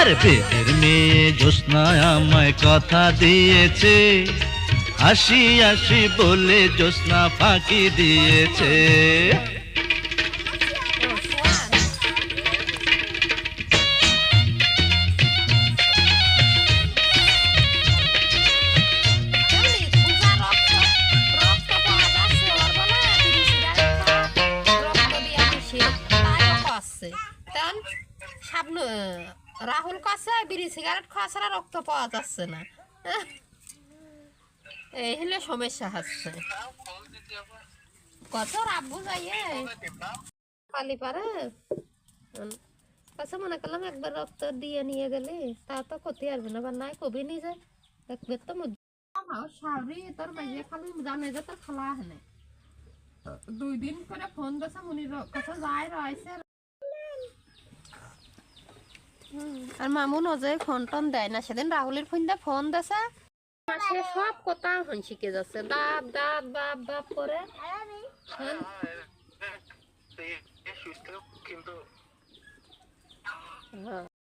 আর বেদের মেয়ে জ্যোৎস্না আমায় কথা দিয়েছে, হাসি হাসি বলে জ্যোৎস্না ফাঁকি দিয়েছে। রাহুল কাছে বিড়ি সিগারেট খাওয়া ছাড়া রক্ত পাওয়া যাচ্ছে না, এই হলে সমস্যা হচ্ছে। কত রাব্বু যাইয়ে পালি পারে কাছে মনে করলাম একবার রক্ত দিয়ে নিয়ে গেলে তা তো ক্ষতি আসবে না, বা নাই কবি নি যে একবার তো সাবরি তোর মাইয়ে খালি জানে যে তোর খালা হেনে 2 দিন করে ফোন দিছে মুনির কাছে যায় রয়েছে। আর মামুন অজয় ফোন টোন দেয় না, সেদিন রাহুলের ফোন দিয়ে ফোন দিছে, সে সব কথা হন শিখে যাচ্ছে, দাব দাব বাপ বাপ করে। হ্যাঁ